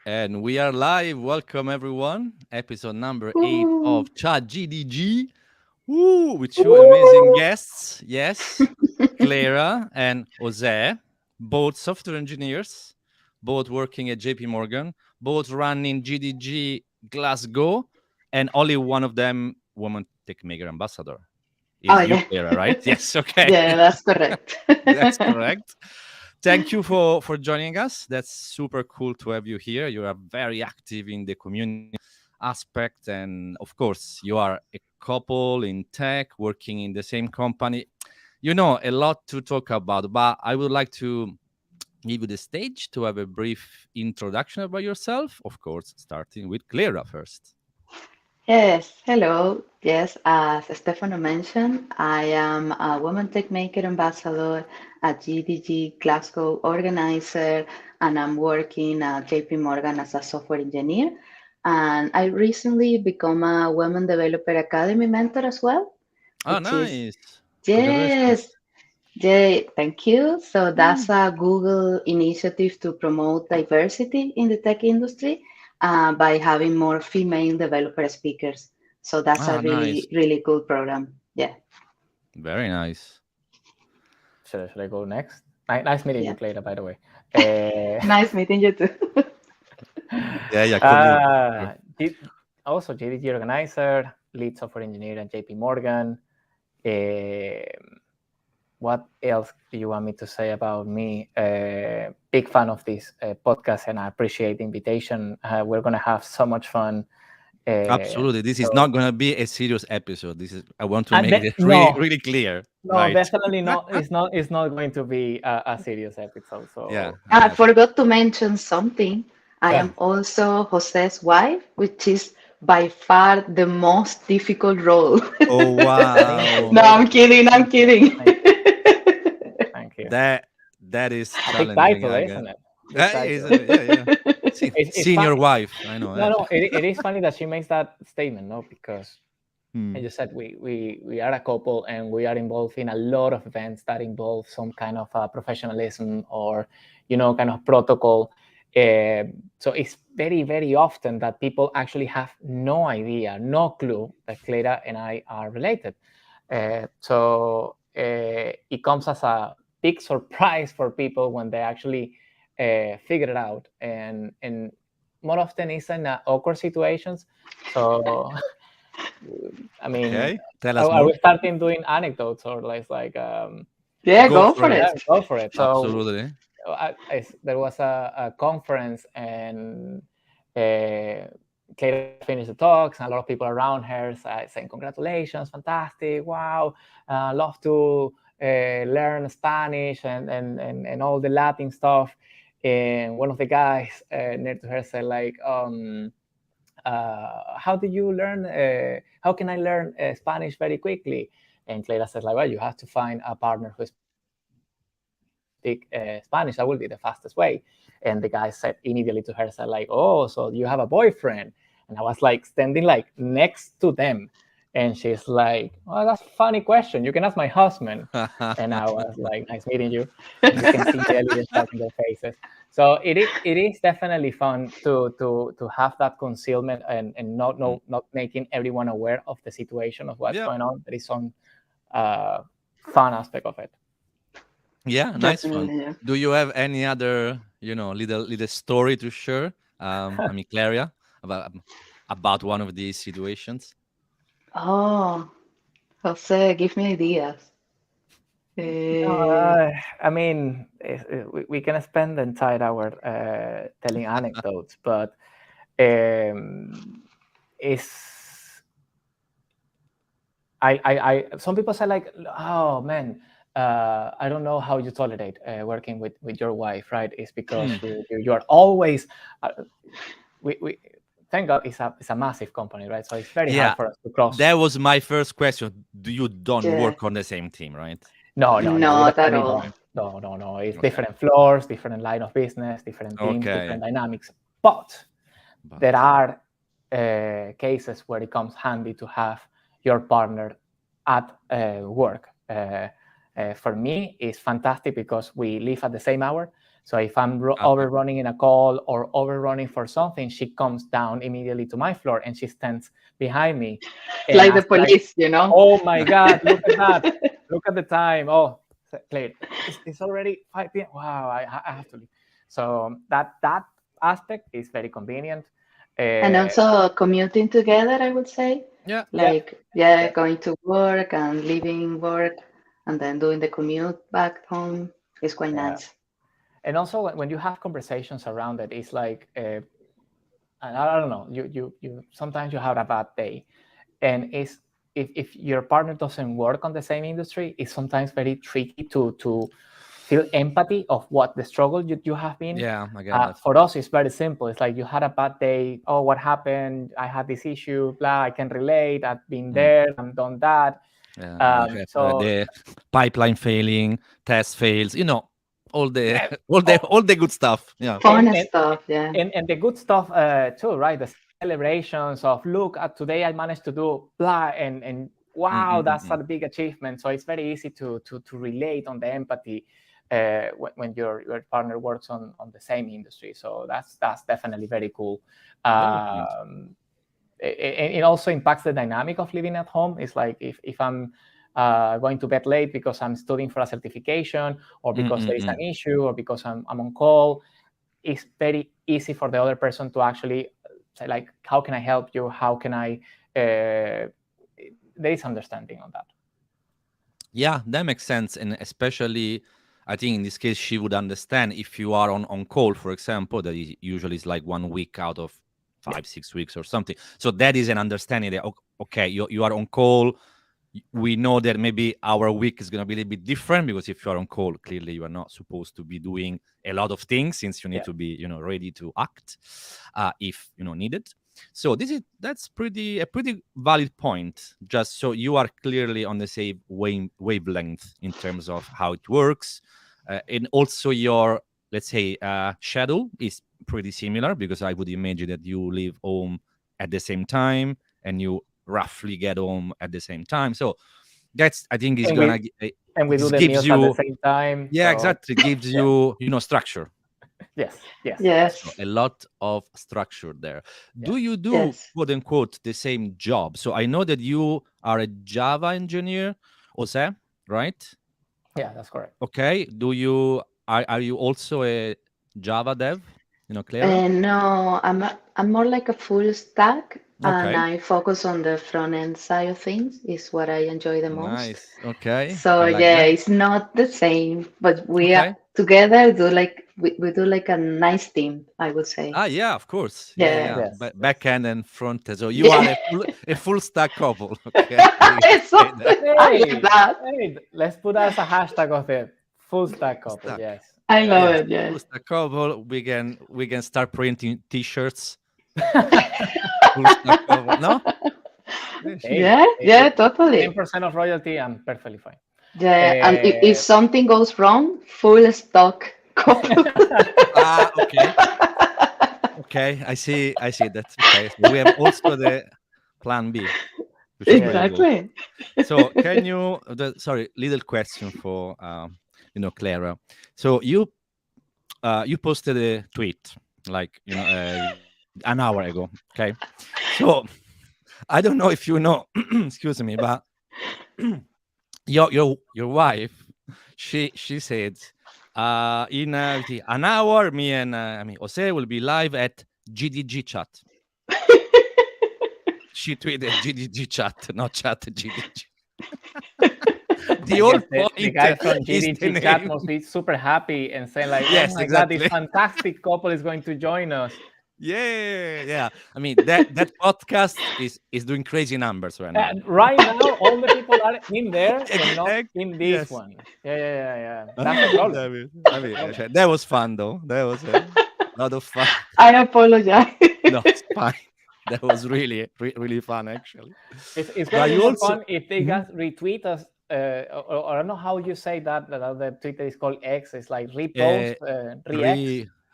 And we are live. Welcome, everyone. Episode number 8 Woo. of ChatGDG. Woo! With two amazing guests. Yes, Cleyra and Jose, both software engineers, both working at JPMorgan, both running GDG Glasgow, and only one of them woman tech maker ambassador. Oh Is you, yeah, Cleyra, right? Yes, okay. yeah, that's correct. That's correct. Thank you for joining us. That's super cool to have you here. You are very active in the community aspect, and of course, you are a couple in tech working in the same company. You know, a lot to talk about, but I would like to give you the stage to have a brief introduction about yourself. Of course, starting with Clara first. Yes, hello. Yes, as Stefano mentioned, I am a Women Tech Maker Ambassador at GDG Glasgow organizer, and I'm working at JP Morgan as a software engineer. And I recently become a Women Developer Academy mentor as well, Oh, which is, nice. Congratulations. yes, Jay, thank you. So Mm. that's a Google initiative to promote diversity in the tech industry by having more female developer speakers. So that's a Ah, nice. really cool program. Yeah, Very nice. Should I go next? Nice meeting you, yeah. Cleyra, by the way. Uh, Nice meeting you too. Yeah, call me. uh, G- also, GDG organizer, lead software engineer at JP Morgan. What else do you want me to say about me? Big fan of this podcast, and I appreciate the invitation. We're going to have so much fun. Absolutely. This is So, not going to be a serious episode. I want to make it really, no, really clear. no, Right. definitely not. It's not going to be a serious episode. Yeah. So, I Yeah. forgot to mention something. I yeah. am also Jose's wife, which is by far the most difficult role. Oh, Thank you, No, wow. I'm Cleyra. kidding. I'm Thank you. kidding. Thank you. That is A big challenging, title, I guess. isn't it? Big Isn't title. it? Yeah, yeah. It's Senior funny. wife. I know. No, Yeah. no, it is funny that she makes that statement, no? Because I Hmm. just said we are a couple and we are involved in a lot of events that involve some kind of professionalism or, kind of protocol. So it's very, very often that people actually have no idea, no clue that Clara and I are related. So it comes as a big surprise for people when they actually figure it out, and more often it's in awkward situations. So I mean, Okay. Tell us are more. we starting doing anecdotes or like Yeah, Go go for for it. yeah, it. go for it. So Absolutely. there was a conference, and Clara finished the talks, and a lot of people around her saying congratulations, fantastic, wow, love to learn Spanish and all the Latin stuff. And one of the guys near to her said like, how do you learn? How can I learn Spanish very quickly? And Clara said like, well, you have to find a partner who speaks Spanish. That will be the fastest way. And the guy said immediately to her, said like, oh, so you have a boyfriend? And I was like standing like next to them. And she's like, well, that's a funny question. You can ask my husband. And I was like, nice meeting you. And you can see the elegance in their faces. So it is definitely fun to have that concealment and not making everyone aware of the situation of what's Yeah. going on. There is some uh, fun aspect of it. Yeah. Nice fun. Definitely. Yeah. Do you have any other, little story to share? I mean, Clara, about one of these situations. Oh, Jose, give me ideas. No, Uh, I mean, we can spend the entire hour telling anecdotes, but it's some people say like, oh man, I don't know how you tolerate working with your wife, right? It's because Hmm. you're always uh, we thank God it's a massive company, right? So it's very hard Yeah. for us to cross. That was my first question. Do you don't yeah, work on the same team, right? No, we not at definitely all. don't. No. It's Okay. different floors, different line of business, different teams, Okay. different dynamics. But But there are cases where it comes handy to have your partner at work. For me, it's fantastic because we live at the same hour. So if I'm overrunning in a call or overrunning for something, she comes down immediately to my floor and she stands behind me. Like the police, Oh my God, look at that. Look at the time. Oh, Claire, it's already 5 p.m. Wow, I have to leave. So that aspect is very convenient. And also commuting together, I would say. Yeah. Going to work and leaving work and then doing the commute back home is quite nice. And also when you have conversations around it, it's like, and I don't know, you sometimes you have a bad day, and it's if your partner doesn't work on the same industry, it's sometimes very tricky to feel empathy of what the struggle you have been. Yeah, I get that. For us, it's very simple. It's like you had a bad day. Oh, what happened? I had this issue. Blah. I can relate. I've been there. I've done that. So the pipeline failing, test fails. All the good stuff. Yeah, fun stuff. Yeah, and the good stuff too, right? The celebrations of look at today I managed to do blah and wow, that's a big achievement. So it's very easy to relate on the empathy when your partner works on the same industry. So that's definitely very cool. It also impacts the dynamic of living at home. It's like if I'm going to bed late because I'm studying for a certification, or because there is an issue, or because I'm on call, it's very easy for the other person to actually say, like, how can I help you? How can I? There is understanding on that. Yeah, that makes sense. And especially, I think in this case, she would understand if you are on call, for example, that usually is like 1 week out of 5-6 weeks or something. So that is an understanding that, okay, you are on call. We know that maybe our week is going to be a little bit different, because if you are on call, clearly you are not supposed to be doing a lot of things, since you need to be, ready to act if needed. So that's a pretty valid point. Just so you are clearly on the same wavelength in terms of how it works, and also your, let's say, schedule is pretty similar, because I would imagine that you leave home at the same time and you roughly get home at the same time. So that's, I think, is gonna and we do the meals at the same time. Yeah, so. Exactly. Gives you structure. Yes. So a lot of structure there. Do you do quote unquote the same job? So I know that you are a Java engineer, Jose, right? Yeah, that's correct. Okay. Are you also a Java dev? Cleyra? No, I'm more like a full stack, and I focus on the front end side of things. Is what I enjoy the most. Nice. Okay. So it's not the same, but we are together do like we do like a nice team, I would say. Yeah, of course. Yeah. Back end and front end. So you are a full stack couple. Okay. Hey, let's put as a hashtag of it. Full stack couple. Yes. I love it. Yes. Full stack couple. We can start printing T-shirts. Full stack couple. No. Yeah, totally. 10% of royalty, I'm perfectly fine. Yeah, and if something goes wrong, full stock couple. Okay. Okay, I see that. Okay, so we have also the plan B. Exactly. So can you? Little question for Cleyra. So you posted a tweet like an hour ago. Okay, so I don't know if you know. Excuse me, but your wife, she said, in an hour, me and Jose will be live at GDG chat. She tweeted GDG chat, not chat GDG. The whole point, the guy from GDG chat must be super happy and saying like, yes, oh my exactly. God, this fantastic couple is going to join us. Yeah. I mean, that podcast is doing crazy numbers right now. Right now, all the people are in there and not in this one. Yeah. That's the problem. I mean, that was fun though. That was a lot of fun. I apologize. No, it's fine. That was really, really fun, actually. It's going to be more fun if they guys retweet us. Or I don't know how you say that. The Twitter is called X. It's like repost,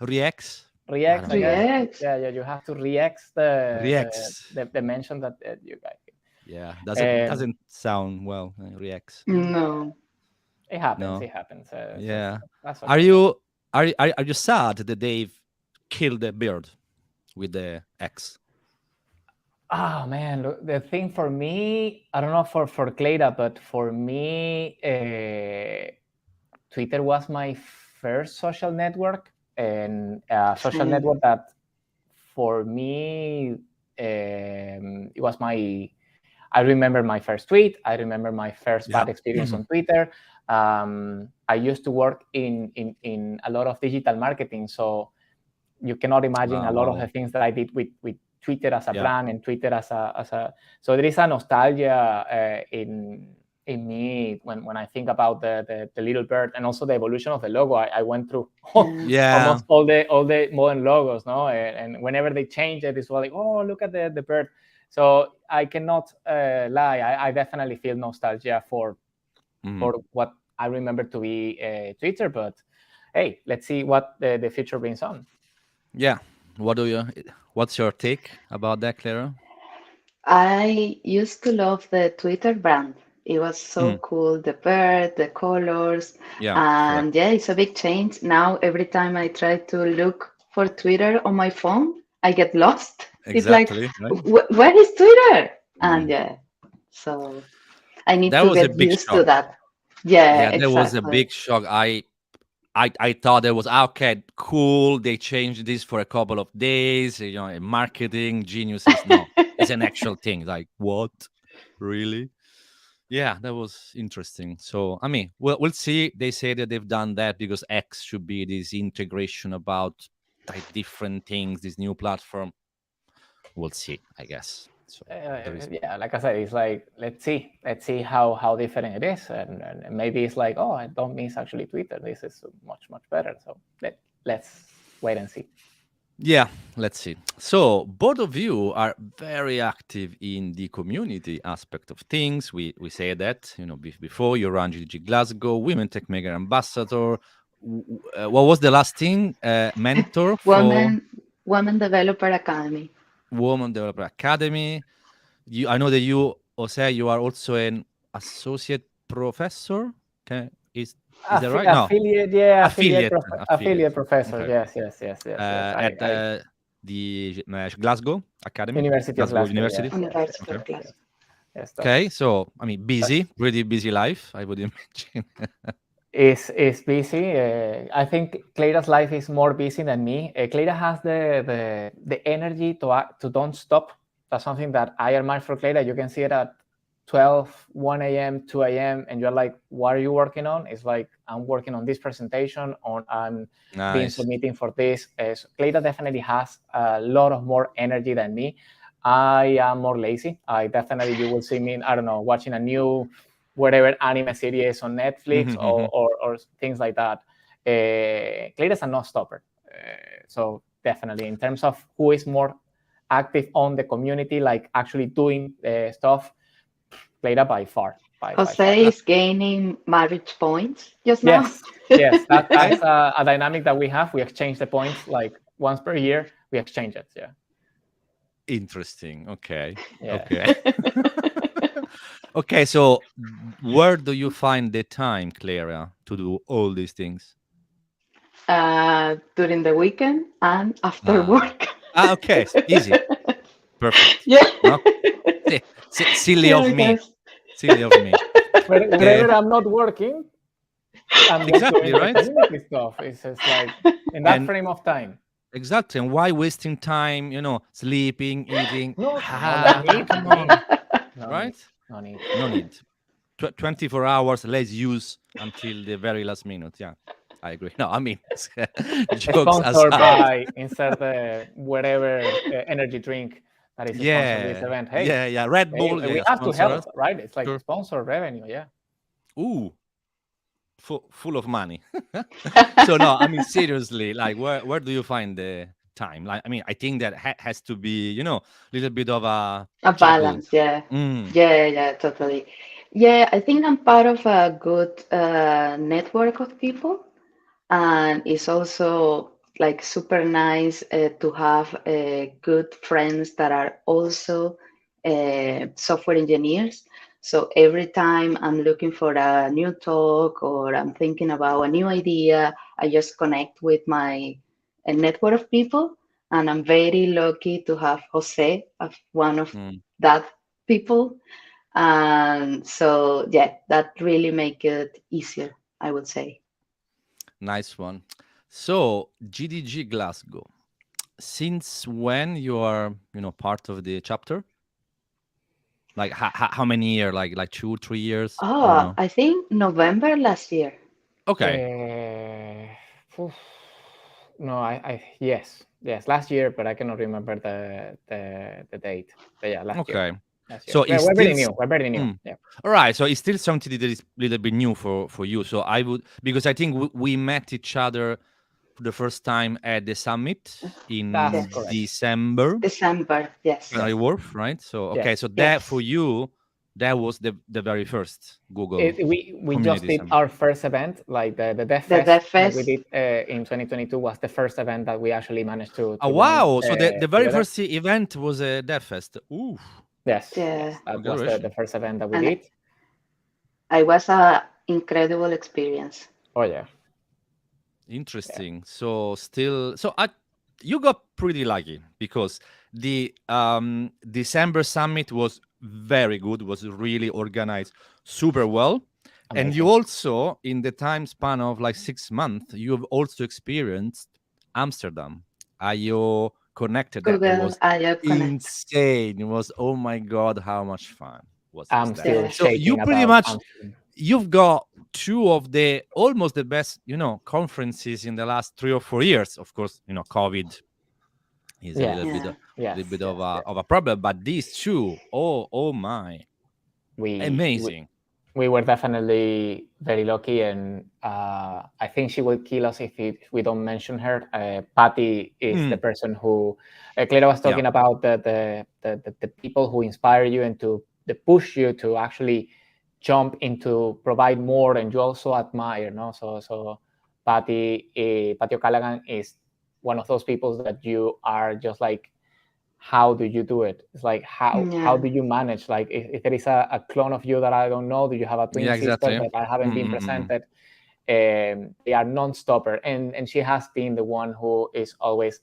reacts. React, I guess. Yeah. You have to react the mention that you guys. Yeah, doesn't sound well. Reacts. No. It happens. It happens. Yeah. So that's okay. are you sad that they've killed the bird with the X? Oh man, the thing for me, I don't know for Cleyra, but for me, Twitter was my first social network, and social network that for me, it was my. I remember my first tweet. I remember my first bad experience on Twitter. I used to work in a lot of digital marketing, so you cannot imagine a lot of the things that I did with Twitter as a brand and Twitter as a. So there is a nostalgia in me when I think about the little bird, and also the evolution of the logo. I went through almost all the modern logos, no, and whenever they change it, it's like, oh, look at the bird. So I cannot lie. I definitely feel nostalgia for what I remember to be Twitter. But hey, let's see what the future brings on. Yeah. What's your take about that, Cleyra? I used to love the Twitter brand. It was so cool, the bird, the colors, and correct. it's a big change. Now, every time I try to look for Twitter on my phone, I get lost. Exactly. It's like, where is Twitter? And so I need That to was a get big used shock. to that. Yeah, that was a exactly. big shock. I thought it was okay, cool. They changed this for a couple of days. Marketing geniuses. No, it's an actual thing. Like what? Really? Yeah, that was interesting. So I mean, we'll see. They say that they've done that because X should be this integration about like different things. This new platform. We'll see, I guess. So yeah, like I said, it's like let's see how different it is, and maybe it's like, oh, I don't miss actually Twitter. This is much better. So let's wait and see. Yeah, let's see. So both of you are very active in the community aspect of things. We say that before you run GDG Glasgow, Women Tech Maker Ambassador. What was the last thing? Mentor for Women Developer Academy. Women Developer Academy. I know that you, Jose, you are also an associate professor. Okay, is that right? No, affiliate, yeah, affiliate professor. Okay. Yes. At the Glasgow Academy, University of Glasgow. University. University of Glasgow. Yes, Okay, so I mean, pretty busy life, I would imagine. Is busy. I think Cleyra's life is more busy than me. Cleyra has the energy to don't stop. That's something that I admire for Cleyra. You can see it at 12, 1 a.m., 2 a.m., and you're like, what are you working on? It's like, I'm working on this presentation, I'm being submitting for this. So Cleyra definitely has a lot of more energy than me. I am more lazy. You will see me, I don't know, watching a new whatever anime series on Netflix or things like that. Cleyra is a non-stopper. So definitely in terms of who is more active on the community, like actually doing stuff, Cleyra by far. Jose is gaining marriage points just now. Yes, that's a dynamic that we have. We exchange the points like once per year. We exchange it. Yeah. Interesting. Okay. Yeah. Okay. Okay. So, where do you find the time, Cleyra, to do all these things? During the weekend and after work. Okay. Easy. Perfect. Yeah. No? Silly of me. Silly of me. Whenever I'm not working, I'm exactly doing right. Community stuff. It's just like in that frame of time. Exactly. And why wasting time, sleeping, eating? No need. Come on. Right? No need. No need. 24 hours, let's use until the very last minute. Yeah, I agree. No, I mean, jokes sponsored aside. by insert whatever energy drink that is sponsored this event. Hey, yeah. Red Bull. we have to help, right? It's like sponsor revenue. Yeah. Ooh. Full of money. So no, I mean seriously, like where do you find the time? Like I mean, I think that has to be a little bit of a balance. Yeah, yeah, totally. Yeah, I think I'm part of a good network of people, and it's also like super nice to have good friends that are also software engineers. So every time I'm looking for a new talk or I'm thinking about a new idea, I just connect with my a network of people. And I'm very lucky to have Jose as one of Mm, that people. And so, yeah, that really make it easier, I would say. nice one. So GDG Glasgow. Since when you are, part of the chapter? Like how many years? Like 2, 3 years? I don't Oh, know. I think November last year. Okay. Oof. No, yes, last year, but I cannot remember the date. But yeah, last year, Okay. last year. So Yeah, it's we're still very new. We're very new. mm. Yeah. All right. So it's still something that is a little bit new for you. So I would, because I think we met each other for the first time at the summit That's in Yes. correct. December, December. Yes. Canary Yes, Wharf, right? So okay, yes. so that for Yes. you, that was the very first Google We just Community did Summit. our first event, like the Dev The Fest Dev that we Fest. did in 2022 was the first event that we actually managed Oh to run wow! So the very together. first event was a Dev Fest. Ooh, Yes, Yeah. yes, that was the congratulations! first event that we And did. I was a incredible experience. Oh yeah, yeah, Interesting. So still, you got pretty lucky because the December summit was very good, was really organized super well. And you amazing. also, in the time span of like 6 months, you have also experienced Amsterdam. Are you connected? That Google was I/O Connect. insane. It was, oh my God, how much fun was I'm that? still Yes. So you shaking pretty about much Amsterdam. you've got two of the almost the best conferences in the last 3 or 4 years. Of course, COVID is a Yeah, Yeah. little yes, bit yes, yes. of a problem, but these two, oh my, We, we amazing. we were definitely very lucky, and I think she will kill us if we don't mention her. Patty is the Mm, person who Cleyra was yeah, talking about the people who inspire you and to the push you to actually jump into provide more, and you also admire. No, so Patty O'Callaghan is one of those people that you are just like, how do you do it? It's like how Yeah. do you manage, like if there is a clone of you that I don't know, do you have a twin yeah, sister exactly. that I haven't been Mm-mm-mm. presented? They are non-stopper, and she has been the one who is always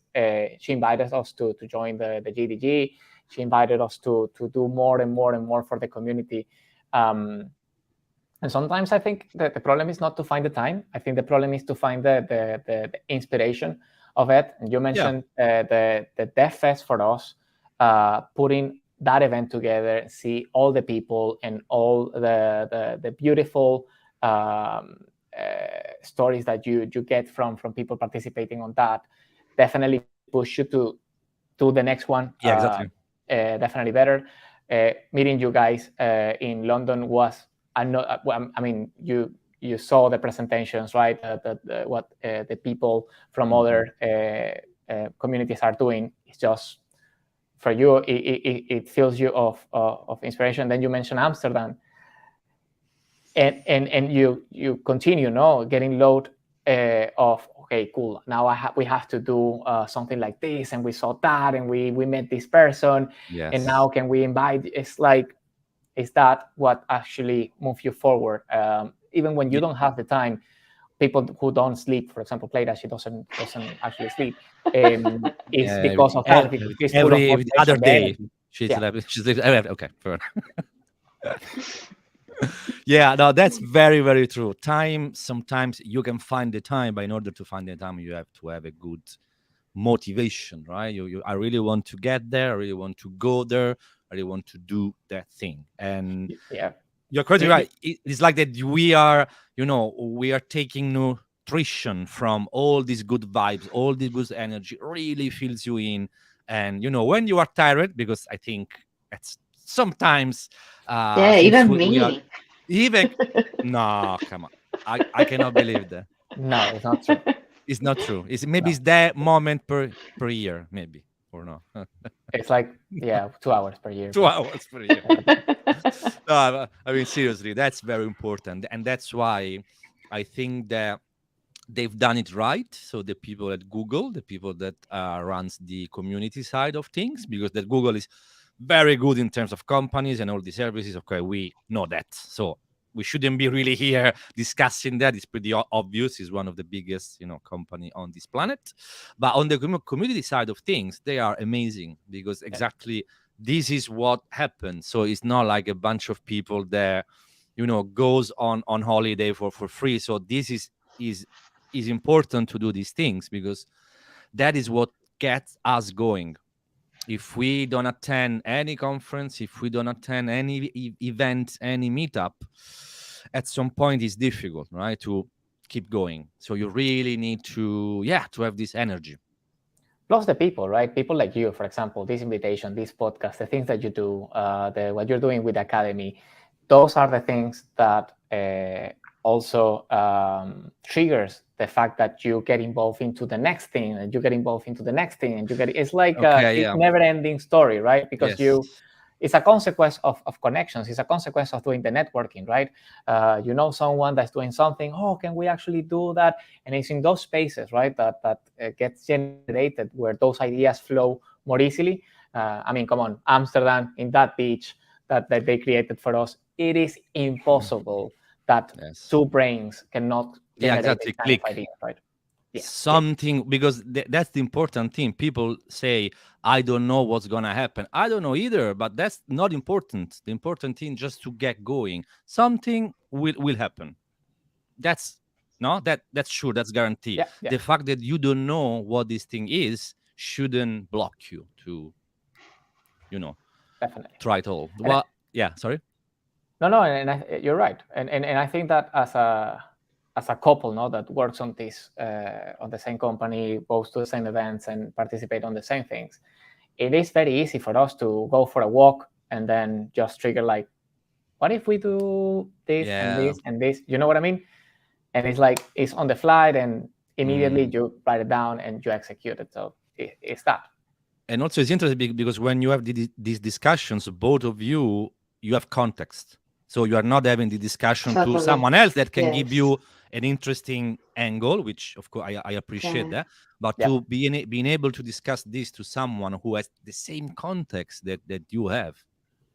she invited us to join the GDG. She invited us to do more and more and more for the community. And sometimes I think that the problem is not to find the time. I think the problem is to find the inspiration of it. And you Yeah, mentioned the Dev Fest for us, putting that event together, see all the people and all the beautiful stories that you get from people participating on that. Definitely push you to do the next one. yeah, exactly. Definitely better. Meeting you guys in London was, I mean, you saw the presentations, right? What the people from Mm-mm. other communities are doing. It's just for you, it fills you of inspiration. Then you mentioned Amsterdam, and you continue, no, getting load of, okay, cool, now we have to do something like this, and we saw that, and we met this person, and Yes. now can we invite? It's like, is that what actually move you forward, even when you Ye- don't have the time? People who don't sleep, for example, Cleyra, she doesn't actually sleep, is Yeah, because of that, because she's full of every other motivation, the day energy. she's Yeah, like okay, fair enough. Yeah, no, that's very, very true. Time, sometimes you can find the time, but in order to find the time, you have to have a good motivation, right? I really want to get there. I really want to go there. I really want to do that thing. And yeah. you're crazy, You- right? It's like that we are taking nutrition from all these good vibes, all this good energy, really fills you in. And when you are tired, because I think it's sometimes Yeah, since even we are me. even no, come on. I cannot believe that. no, it's not true. It's not true. Maybe No. it's that moment per year, maybe, or no. It's like, yeah, 2 hours per year, Two but hours per year. No, I mean, seriously, that's very important. And that's why I think that they've done it right. So the people at Google, the people that runs the community side of things, because that Google is very good in terms of companies and all the services. Okay, we know that. So we shouldn't be really here discussing that. It's pretty obvious. It's one of the biggest, company on this planet. But on the community side of things, they are amazing because exactly this is what happens. So it's not like a bunch of people there, goes on holiday for free. So this is important to do these things because that is what gets us going. If we don't attend any conference, if we don't attend any event, any meetup, at some point it's difficult, right, to keep going. So you really need to have this energy. Plus the people, right? People like you, for example, this invitation, this podcast, the things that you do, what you're doing with the Academy, those are the things that also triggers the fact that you get involved into the next thing, and you get involved into the next thing, and it's like a never-ending story, right? Because it's a consequence of connections. It's a consequence of doing the networking, right? You know someone that's doing something. Oh, can we actually do that? And it's in those spaces, right, that gets generated where those ideas flow more easily. I mean, come on, Amsterdam, in that beach that they created for us, it is impossible that two brains cannot generate the kind of idea, right? Something, because that's the important thing. People say, I don't know what's gonna happen. I don't know either, but that's not important. The important thing just to get going. Something will happen. That's sure, that's guaranteed. The fact that you don't know what this thing is shouldn't block you to definitely try it all. Sorry. No, and you're right, and I think that as a couple, that works on this on the same company, goes to the same events and participate on the same things, it is very easy for us to go for a walk and then just trigger like, what if we do this and this and this? You know what I mean? And it's like it's on the fly, and immediately you write it down and you execute it. So it's that. And also it's interesting because when you have these discussions, both of you have context. So you are not having the discussion to someone else that can give you an interesting angle, which of course I appreciate that. But to being able to discuss this to someone who has the same context that you have,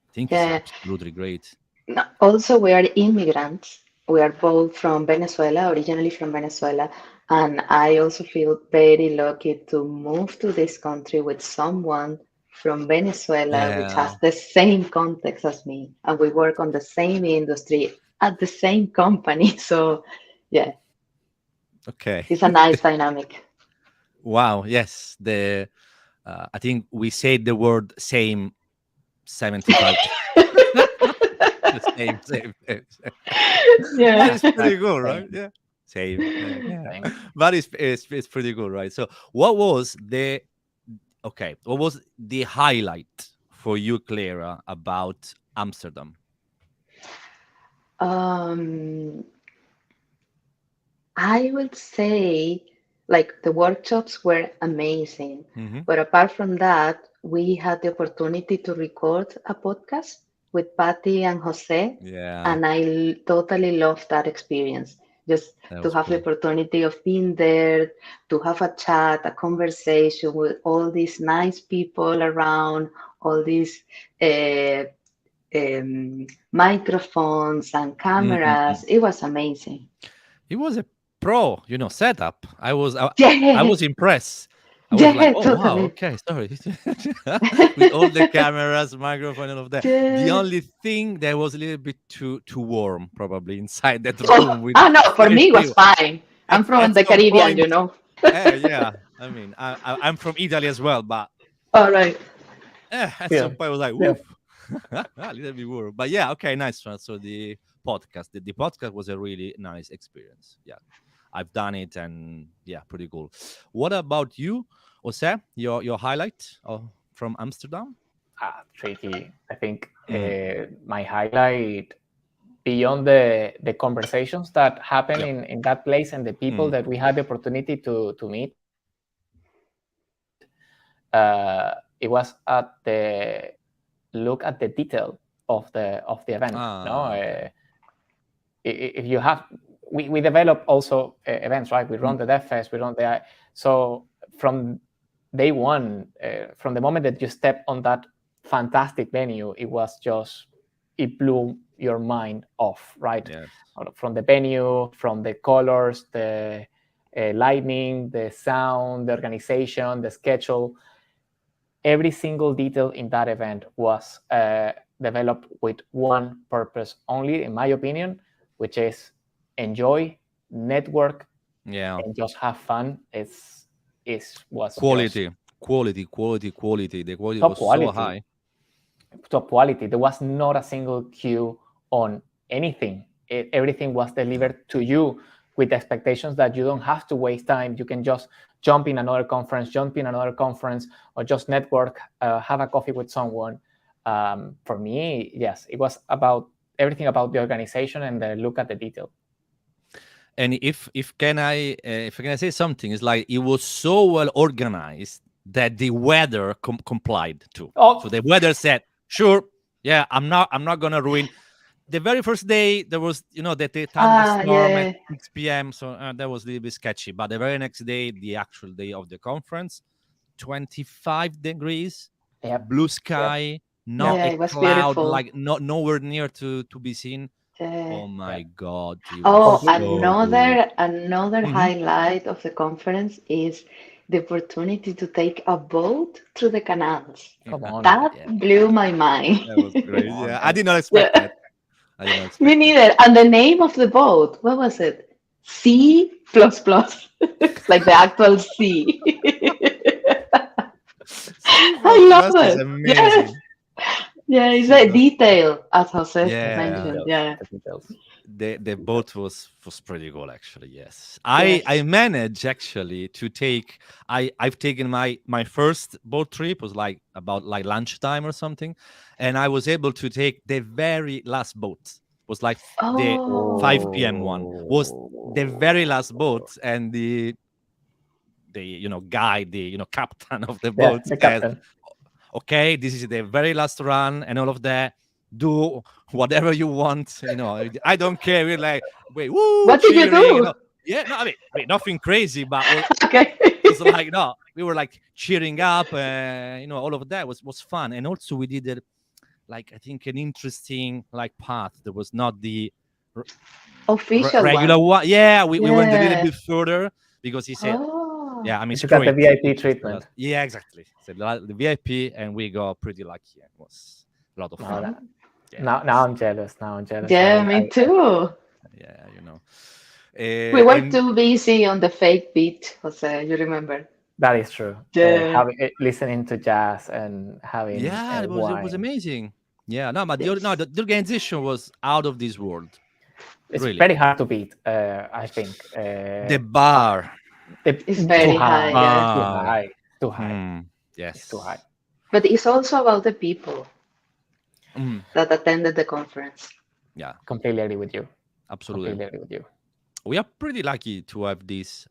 I think it's absolutely great. No, also, we are immigrants. We are both from Venezuela, originally from Venezuela. And I also feel very lucky to move to this country with someone from Venezuela, which has the same context as me. And we work on the same industry at the same company. So, okay, it's a nice dynamic. Wow. Yes. I think we said the word same 75 same. Yeah, it's pretty good, right? Yeah, same. Yeah. But it's pretty good, right? So what was the highlight for you, Cleyra, about Amsterdam? I would say like the workshops were amazing. But apart from that, we had the opportunity to record a podcast with Patty and Jose. And I totally loved that experience. Just to have the opportunity of being there, to have a chat, a conversation with all these nice people around, all these microphones and cameras. It was amazing. It was a pro, setup. I was impressed. I was like, oh, totally. wow, okay, sorry. With all the cameras, microphone, and all of that. The only thing that was a little bit too warm, probably, inside that room. No, for me it was fine. I'm from the Caribbean, Yeah, I mean, I'm from Italy as well, but all right. At some point I was like, woof. A little bit warm. But okay, nice one. So the podcast was a really nice experience. Yeah. I've done it, and pretty cool. What about you, Jose? Your highlight from Amsterdam? Tricky. I think my highlight, beyond the conversations that happen in that place and the people that we had the opportunity to meet, it was at the look at the detail of the event. If you have. We develop also events, right? We run the DevFest, we run so from day one, from the moment that you step on that fantastic venue. It blew your mind off, right? Yes. From the venue, from the colors, the lighting, the sound, the organization, the schedule. Every single detail in that event was developed with one purpose only, in my opinion, which is enjoy, network, and just have fun. It was quality. The quality was so high. Top quality. There was not a single queue on anything. Everything was delivered to you with expectations that you don't have to waste time. You can just jump in another conference, or just network, have a coffee with someone. For me, yes, it was about everything about the organization and the look at the detail. And if I can say something, it's like it was so well organized that the weather complied too. Oh. So the weather said, "Sure, yeah, I'm not gonna ruin." The very first day there was, the thunderstorm at 6 p.m. So that was a little bit sketchy. But the very next day, the actual day of the conference, 25 degrees, blue sky, not a cloud, beautiful. like nowhere near to be seen. Oh my God! Another highlight of the conference is the opportunity to take a boat through the canals. Come on. That blew my mind. That was great. Yeah, I did not expect that. Me neither. And the name of the boat, what was it? C++. Like the actual C. I love it. Amazing. Yeah, it's a detail, as José mentioned. Yeah. The boat was pretty cool, actually. Yes, I managed actually to take. I've taken my first boat trip was like about lunchtime or something, and I was able to take the very last boat. Was like the 5 p.m. one was the very last boat, and the guy, the captain of the boat said, "Okay, this is the very last run, and all of that. Do whatever you want. I don't care." We're like, wait, woo! What did you do? I mean, nothing crazy, but okay. It's like we were like cheering up. All of that was fun, and also we did like I think an interesting path. There was not the official regular one. Yeah, we went a little bit further because he said, "Yeah, I mean, you got the VIP treatment." Yeah, exactly. So the VIP, and we got pretty lucky. It was a lot of fun. Now I'm jealous. Yeah, me too. Yeah, we were too busy on the fake beat, Jose. You remember? That is true. Listening to jazz and having it was amazing. Yeah, no, but the organization was out of this world. It's very hard to beat. I think the bar. It's very high. Yeah. Too high. Yes, it's too high. But it's also about the people that attended the conference. Yeah, completely agree with you. Absolutely, completely agree with you. We are pretty lucky to have this.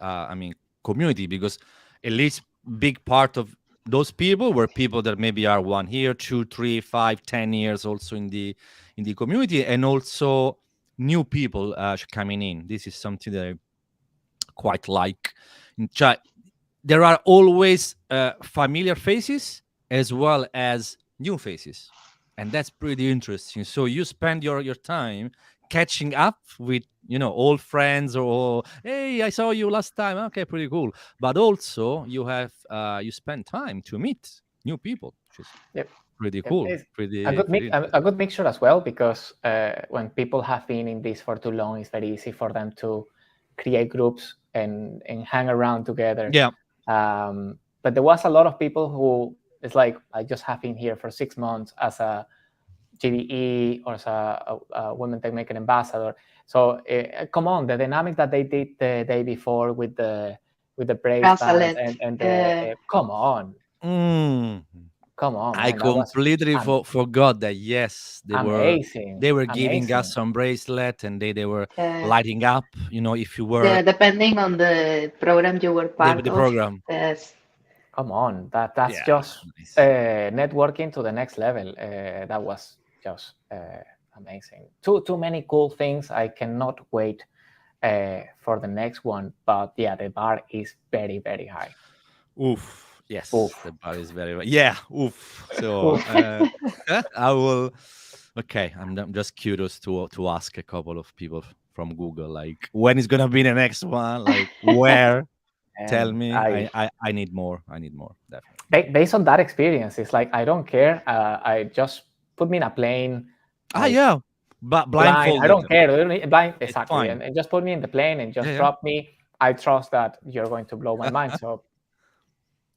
Community, because at least big part of those people were people that maybe are 1 year, 2, 3, 5, 10 years also in the community, and also new people coming in. This is something that I quite like. There are always familiar faces as well as new faces, and that's pretty interesting. So you spend your time catching up with old friends, or hey, I saw you last time. Okay, pretty cool. But also you have you spend time to meet new people, which is pretty cool. A good mixture as well, because when people have been in this for too long, it's very easy for them to create groups and hang around together. Yeah. But there was a lot of people who it's like, I just have been here for 6 months as a GDE or as a Women Tech Maker ambassador. So come on, the dynamic that they did the day before with the bracelet and come on. Come on, man. I completely forgot that. Yes, they were giving us some bracelet, and they were lighting up. If you were depending on the program you were part of. The program. Yes. Come on, that's just networking to the next level. That was just amazing. Too many cool things. I cannot wait for the next one. But yeah, the bar is very, very high. Oof. Yes, Oof. the bar is very yeah. Oof. So Oof. I will. Okay, I'm just curious to ask a couple of people from Google, like when is gonna be the next one, like where. Tell And me, I need more. I need more, definitely. based on that experience, it's like I don't care. I just put me in a plane, like Yeah, but blind. I blindfolded. don't care. Blind, It's exactly, fine. and just put me in the plane and just Yeah, drop me. I trust that you're going to blow my mind. So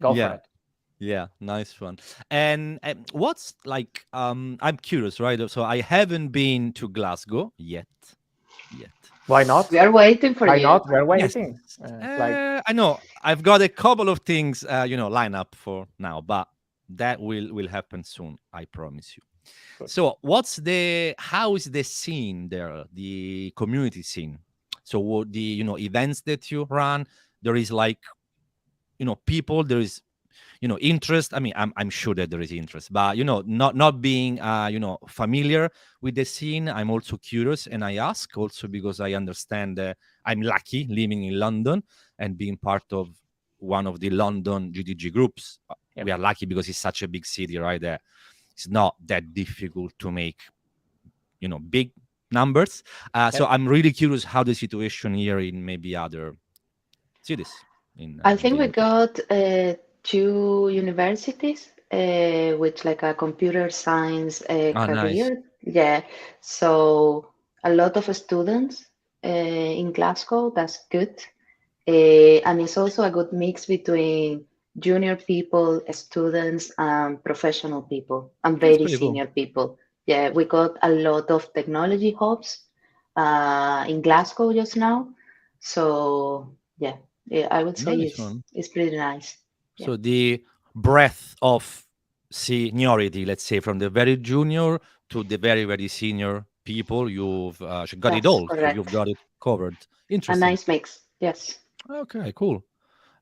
go for yeah, it. yeah. Nice one. And what's like? I'm curious, right? So I haven't been to Glasgow yet. Yet. Why not? We are waiting for Why you. not? We're Yes. waiting. It's like I know. I've got a couple of things, line up for now, but that will happen soon. I promise you. good. So, how is the scene there? The community scene. So, what the events that you run? There is like people. There is interest. I mean, I'm sure that there is interest, but not being familiar with the scene, I'm also curious, and I ask also because I understand I'm lucky living in London and being part of one of the London GDG groups. Yep. We are lucky because it's such a big city, right? That it's not that difficult to make big numbers. So I'm really curious how the situation here in maybe other cities I in think the we UK. got two universities with like a computer science Oh, nice. career. Yeah, so a lot of students in Glasgow. That's good. And it's also a good mix between junior people, students, and professional people, and That's very pretty cool. senior people. Yeah, we got a lot of technology hubs in Glasgow just now. So yeah, I would say Nice it's one. it's pretty nice. Yeah, So the breadth of seniority, let's say, from the very junior to the very, very senior people, you've got it that's all. So you've correct. got it covered. A Interesting. nice mix. Yes. Okay, cool.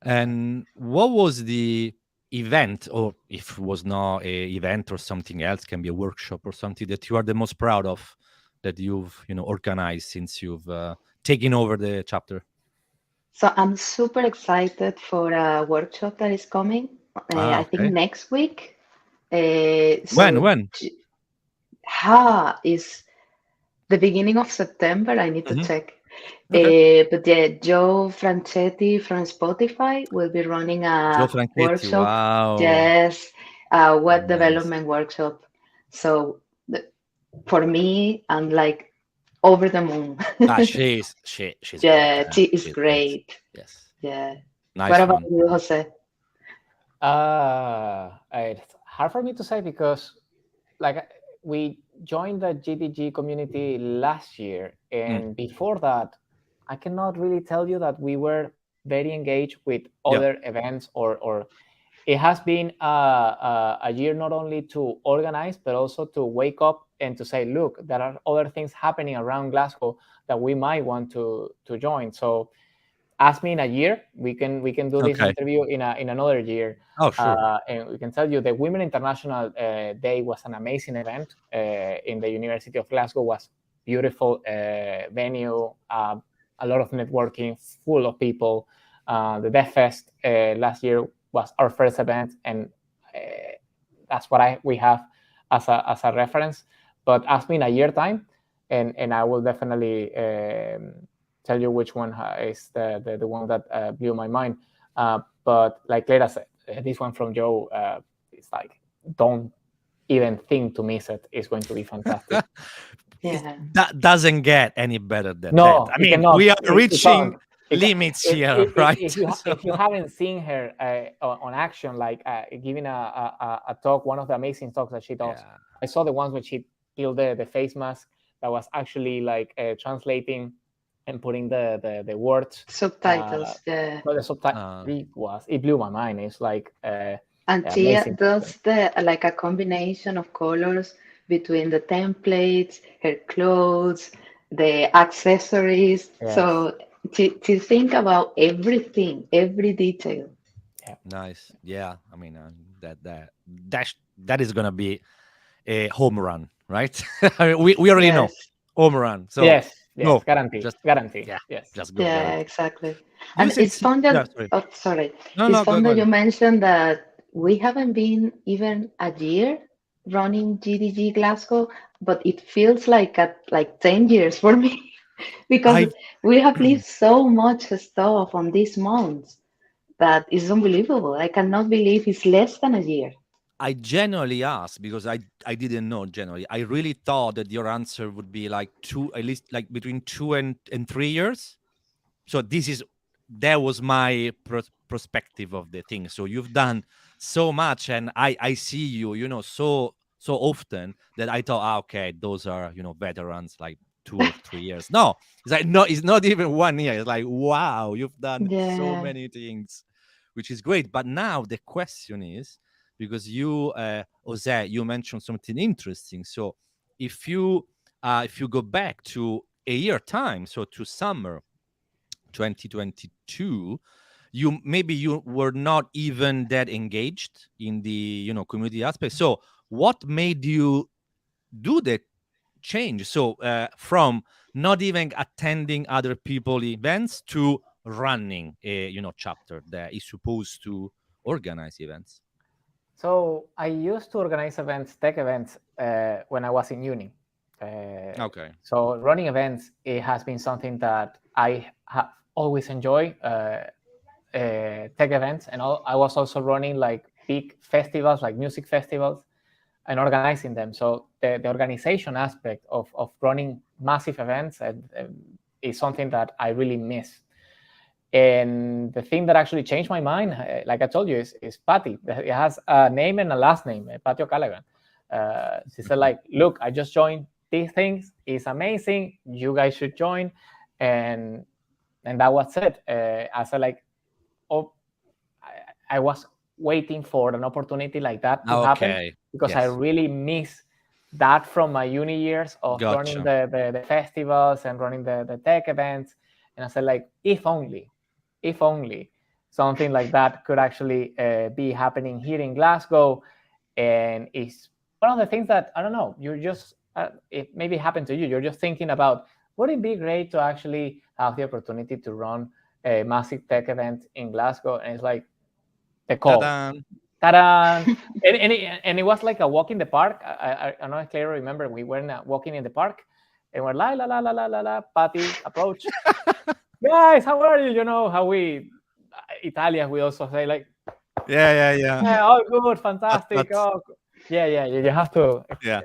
And what was the event, or if it was not a event or something else, can be a workshop or something that you are the most proud of that you've organized since you've taken over the chapter? So I'm super excited for a workshop that is coming. I think Okay. next week. When? So When? is the beginning of September. I need to Hmm. check. Okay. But yeah, Joe Franchetti from Spotify will be running Joe a Franchetti. workshop. Wow. Yes, a web Nice. development workshop. So for me, I'm like over the moon. She's great. Yeah, she is She's great. great. Yes. Yeah. What Nice about one. you, Jose? It's hard for me to say because, like, we joined the GDG community last year, Mm. and before that, I cannot really tell you that we were very engaged with Yeah. other events, or it has been a year not only to organize but also to wake up and to say, look, there are other things happening around Glasgow that we might want to join. So ask me in a year, we can do this Okay. interview in another year. Oh, sure. And we can tell you the Women International Day was an amazing event in the University of Glasgow. Was beautiful venue, a lot of networking, full of people. The Deaf Fest last year was our first event, and that's what we have as a reference. But ask me in a year time, and I will definitely tell you which one is the one that blew my mind. But like Cleyra said, this one from Joe, it's like, don't even think to miss it. It's going to be fantastic. Yeah. That doesn't get any better than that. No, I it mean, cannot. we are It can't. reaching It can, limits here, right? So, if you haven't seen her on action, like giving a talk, one of the amazing talks that she does, yeah. I saw the ones when she peeled the face mask that was actually like translating and putting the words. Subtitles. Yeah. But the subtitle Uh, it blew my mind. It's like And Tia amazing. does the like a combination of colors between the templates, her clothes, the accessories. Yes. So to think about everything, every detail. Yeah. nice. Yeah. I mean, that is gonna be a home run, right? I mean, we already know Yes. home run. So Yes. Yes, No, guarantee. just Guarantee. yeah, Yes. just go Yeah, guarantee. exactly. You And said it's fun yeah, that, sorry. oh, sorry, No, it's no, fun go that you ahead. mentioned that we haven't been even a year running GDG Glasgow, but it feels like 10 years for me because I we have lived so much stuff on these months that is unbelievable. I cannot believe it's less than a year. I genuinely asked because I didn't know generally. I really thought that your answer would be like two, at least like between 2 and 3 years. So that was my perspective of the thing. So you've done so much, and I see you, so often that I thought, okay, those are veterans, like 2 or 3 years. No, it's like no, it's not even 1 year. It's like wow, you've done so Yeah. many things, which is great. But now the question is, because you, Jose, you mentioned something interesting. So if you go back to a year time, so to summer 2022, you were not even that engaged in the community aspect. So what made you do that change? So from not even attending other people events to running a chapter that is supposed to organize events. So I used to organize events, tech events, when I was in uni. Okay. So running events, it has been something that I have always enjoyed. Tech events, and I was also running like big festivals, like music festivals, and organizing them. So the organization aspect of running massive events is something that I really miss. And the thing that actually changed my mind, like I told you, is Patty. It has a name and a last name, Patty O'Callaghan. She said, like, look, I just joined these things. It's amazing. You guys should join. And that was it. I said, like, oh, I was waiting for an opportunity like that to happen Okay. because I Yes. really miss that from my uni years of running Gotcha. the festivals and running the tech events. And I said, like, if only something like that could actually be happening here in Glasgow. And it's one of the things that, I don't know, you're just, it maybe happened to you. You're just thinking about, would it be great to actually have the opportunity to run a massive tech event in Glasgow? And it's like, the call. Ta-da. Ta-da! And it was like a walk in the park. I don't know if Cleyra remember, we were walking in the park, and we're la la la la la la la. Patty approach. Guys, how are you? You know how we Italians, we also say like, Yeah. all good, fantastic. But Oh, yeah. You have to yeah.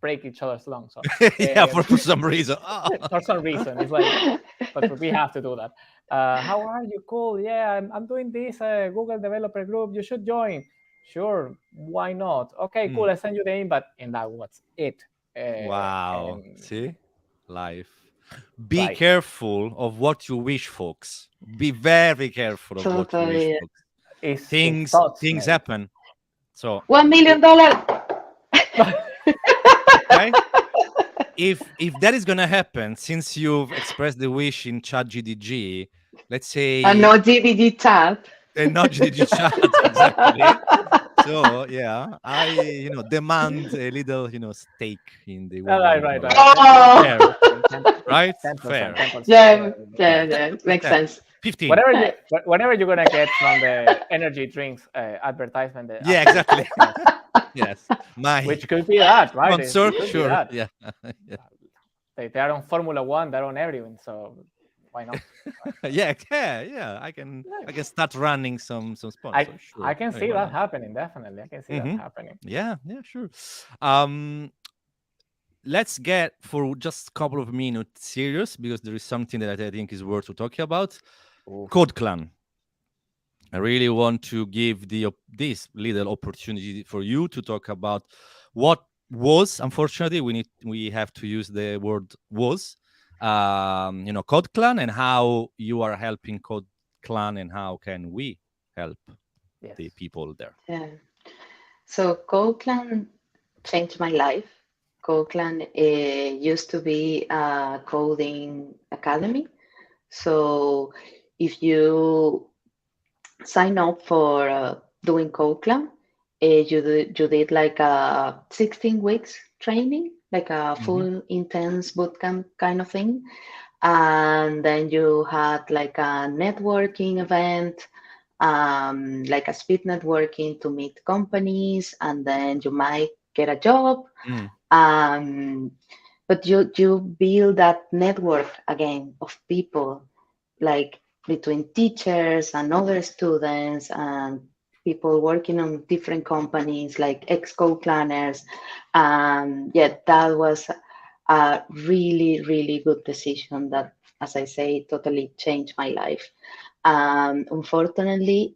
break each other's lungs. So, Yeah, for some reason. Oh. for some reason, it's like, but we have to do that. How are you? Cool. Yeah, I'm doing this Google developer group. You should join. Sure. Why not? Okay, cool. I send you the invite, and that was it. Wow. And See? Life. Be like, careful of what you wish, folks. Be very careful of what you wish, Totally. folks. it's Things thoughts, things mate. happen. So $1 million. okay. If that is gonna happen, since you've expressed the wish in ChatGDG, let's say And no GDG chat. not GDG chat exactly. So yeah, I demand a little stake in the $1 million. Right. Oh. Fair, right? 10%, Fair. 10%. Yeah. Makes sense. 15. Whatever you're gonna get from the energy drinks advertisement. Yeah, exactly. Yes, my Which could be that, right? sponsor. It could be Sure. that. Yeah. They are on Formula One. They're on everything. So why not? Yeah. I can start running some sponsors. Sure. I can see Why that not? happening. Definitely, I can see that happening. Yeah, sure. Let's get for just a couple of minutes serious, because there is something that I think is worth to talk about. Code Clan. I really want to give this little opportunity for you to talk about what was. Unfortunately, we have to use the word was. Code Clan, and how you are helping Code Clan, and how can we help the people there. Yeah. So Code Clan changed my life. Code Clan used to be a coding academy. So if you sign up for doing Code Clan, you did like a 16 weeks training, like a full intense bootcamp kind of thing. And then you had like a networking event, like a speed networking to meet companies, and then you might get a job. Um, but you build that network again of people, like between teachers and other students and people working on different companies, like ex-co-planners. Yeah, that was a really, really good decision that, as I say, totally changed my life. Unfortunately,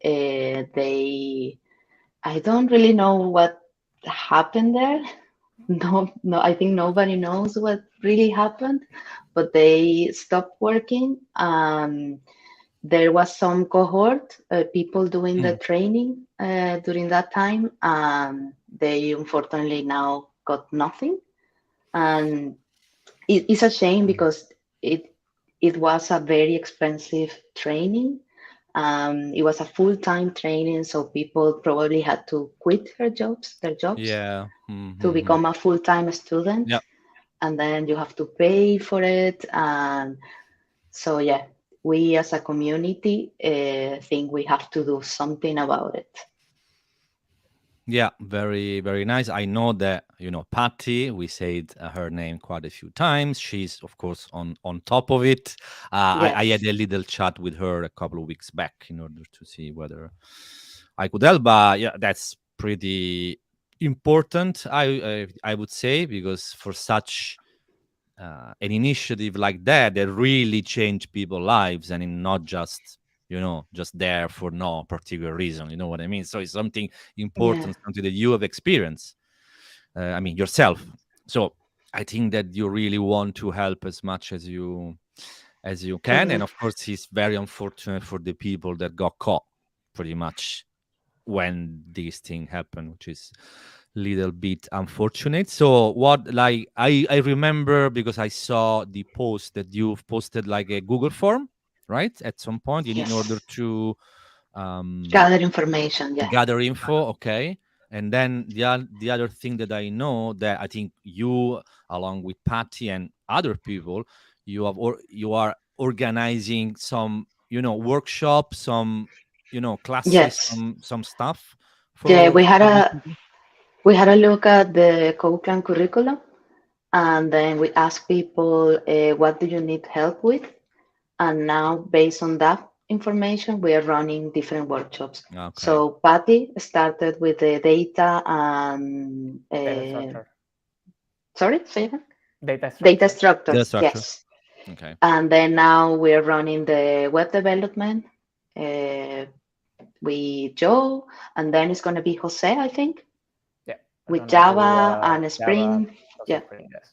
I don't really know what happened there. No, I think nobody knows what really happened, but they stopped working. There was some cohort, people doing the training during that time. They unfortunately now got nothing, and it's a shame because it was a very expensive training. It was a full-time training, so people probably had to quit their jobs Yeah. to become a full-time student, Yeah. and then you have to pay for it. And so, yeah, we as a community think we have to do something about it. Yeah, very, very nice. I know that, Patty, we said her name quite a few times. She's, of course, on top of it. I had Yes. a little chat with her a couple of weeks back in order to see whether I could help. But yeah, that's pretty important, I would say, because for such an initiative like that really changed people's lives and not just just there for no particular reason, you know what I mean? So it's something Yeah. important, something that you have experienced, I mean, yourself. So I think that you really want to help as much as you can. And Totally. of course, it's very unfortunate for the people that got caught pretty much when this thing happened, which is little bit unfortunate. So what, like, I remember because I saw the post that you've posted like a Google form, right? At some point in order Yes. to um Gather information. Yeah. gather info, okay. And then the other thing that I know, that I think you, along with Patty and other people, you are organizing some workshops, some classes, Yes. some stuff Yeah. for these people. We had a look at the co-plan curriculum, and then we asked people, what do you need help with? And now, based on that information, we are running different workshops. Okay. So Patty started with the data and Data structure. sorry, say again? Data Data structure. The structures, structure. yes. Okay. And then now we're running the web development uh, with Joe, and then it's going to be Jose, I think, Yeah. We're with gonna do Java and Java, Spring. also Yeah. Spring, yes.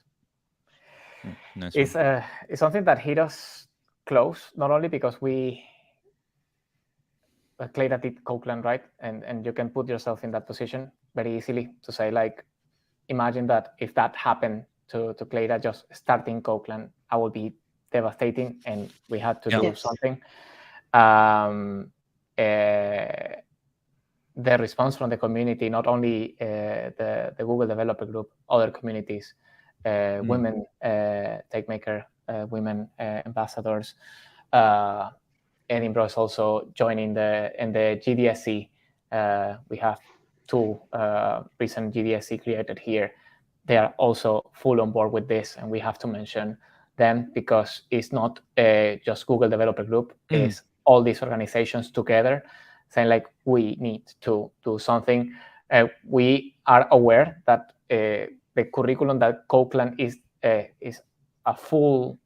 Nice one. It's something that hit us close, not only because we Cleyra did Copeland, right? And you can put yourself in that position very easily to say, like, imagine that if that happened to Cleyra just starting Copeland, I would be devastating, and we had to do Yes. something. The response from the community, not only the Google Developer Group, other communities, women TakeMaker, women ambassadors. Edinburgh is also joining in the GDSC. We have two recent GDSC created here. They are also full on board with this, and we have to mention them because it's not just Google Developer Group, it's all these organizations together saying, like, we need to do something. We are aware that the curriculum that Copeland is a full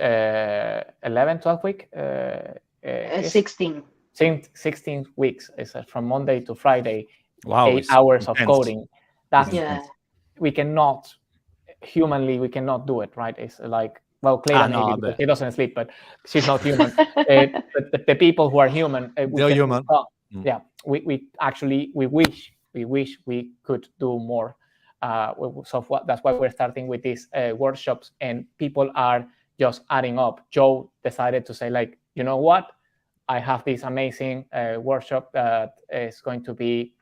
11, 12 week. 16. 16 weeks. It's from Monday to Friday. Wow, 8 it's hours intense. of coding. That's Yeah. we cannot do it, right? It's like, well, Cleyra maybe, because she doesn't sleep, but she's not human. But the people who are human, they're human. Yeah, we actually wish we could do more. So that's why we're starting with these workshops, and people are just adding up. Joe decided to say, like, you know what? I have this amazing workshop that is going to be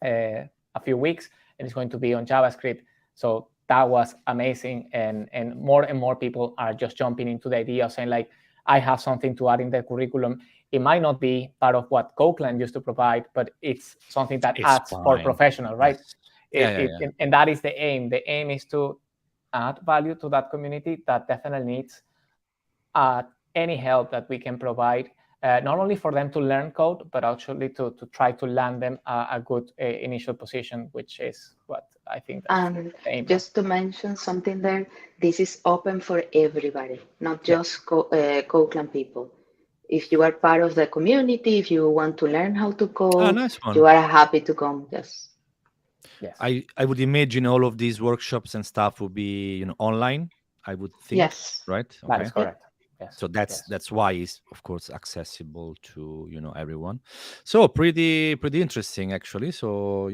a few weeks, and it's going to be on JavaScript. So that was amazing, and more people are just jumping into the idea of saying, like, I have something to add in the curriculum. It might not be part of what Copeland used to provide, but it's something that adds for professional, right? And that is the aim. The aim is to add value to that community that definitely needs any help that we can provide, not only for them to learn code, but actually to try to land them a good initial position, which is what I think that's the aim. Just to mention something there, this is open for everybody, not just Copeland people. If you are part of the community, if you want to learn how to code, you are happy to come. Yes. I would imagine all of these workshops and stuff will be online, I would think. Yes. Right? That is correct. Yes. So that's why it's, of course, accessible to everyone. So pretty interesting, actually. So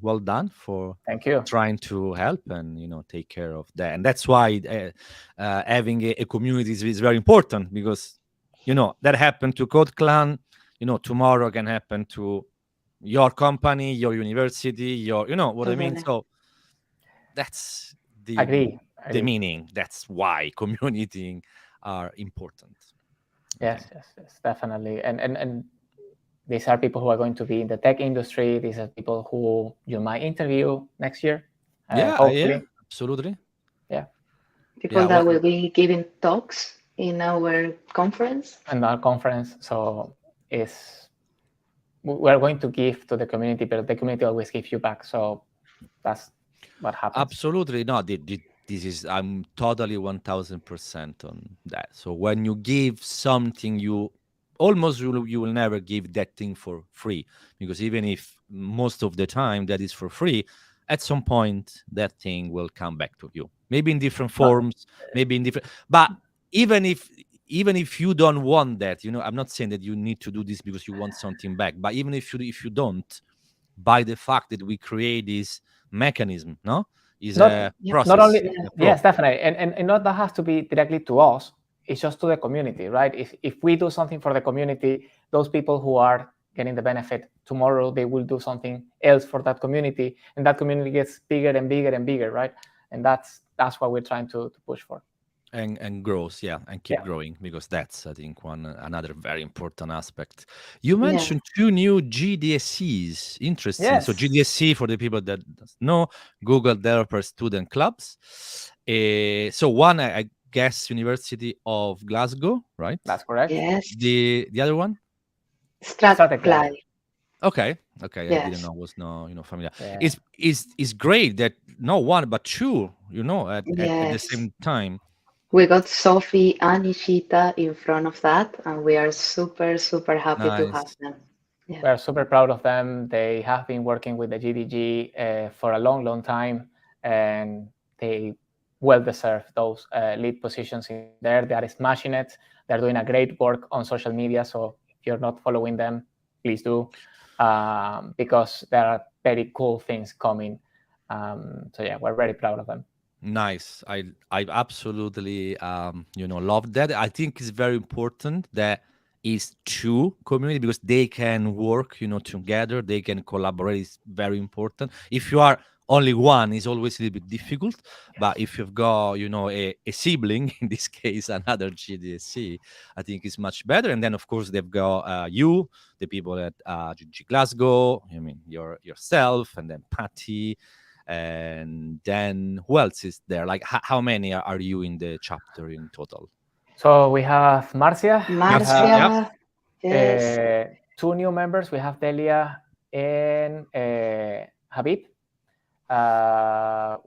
well done for thank you trying to help and take care of that. And that's why having a community is very important, because that happened to Code Clan. Tomorrow can happen to your company, your university, your what I mean. So that's the agree. meaning. That's why community are important. Yes, definitely. And these are people who are going to be in the tech industry. These are people who you might interview next year. Hopefully. Absolutely. Yeah. People that will be giving talks in our conference. So we're going to give to the community, but the community always gives you back. So that's what happens. Absolutely. No, this is, I'm totally 1000% on that. So when you give something, you will never give that thing for free, because even if most of the time that is for free, at some point that thing will come back to you, maybe in different forms, but even if you don't want that, I'm not saying that you need to do this because you want something back, but even if you don't, by the fact that we create this mechanism, is a process. Not only, yes, definitely, and not that has to be directly to us. It's just to the community, right? If we do something for the community, those people who are getting the benefit tomorrow, they will do something else for that community, and that community gets bigger and bigger and bigger, right? And that's what we're trying to push for. And grows, and keep growing, because that's, I think, another very important aspect. You mentioned 2 new GDSCs. Interesting. Yes. So GDSC, for the people that know, Google Developer Student Clubs. So one, I guess, University of Glasgow, right? That's correct. Yes. The other one? Strathclyde. Okay. Yes. I didn't know, was no familiar. It's great that not one but 2, at the same time. We got Sophie and Ishita in front of that, and we are super, super happy to have them. We are super proud of them. They have been working with the GDG for a long, long time, and they well deserve those lead positions in there. They are smashing it. They're doing a great work on social media. So if you're not following them, please do, because there are very cool things coming. So we're very proud of them. Nice. I absolutely love that. I think it's very important that is 2 community, because they can work together, they can collaborate. It's very important. If you are only one, it's always a little bit difficult, but if you've got a sibling, in this case another GDSC, I think it's much better. And then of course they've got you, the people at GDG Glasgow, yourself, and then Patty. And then who else is there? Like, how many are you in the chapter in total? So we have Marcia. Yes. 2 new members. We have Delia and Habib.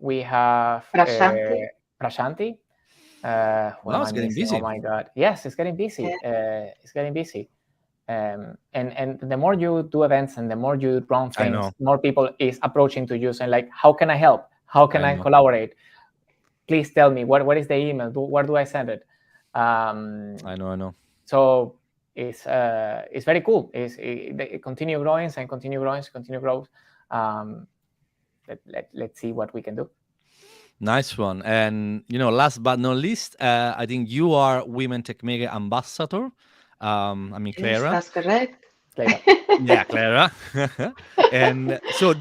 We have Prashanti. Wow, it's getting busy. Oh my God! Yes, it's getting busy. It's getting busy. And the more you do events and the more you run things, more people is approaching to you saying, like, how can I help? How can I collaborate? Please tell me, what is the email? Where do I send it? I know. So it's very cool. It continue growing and continue growth. Let's see what we can do. Nice one. And last but not least, I think you are Women Tech Mega ambassador. Cleyra. Yes, that's correct. Cleyra. Yeah, Cleyra. And so,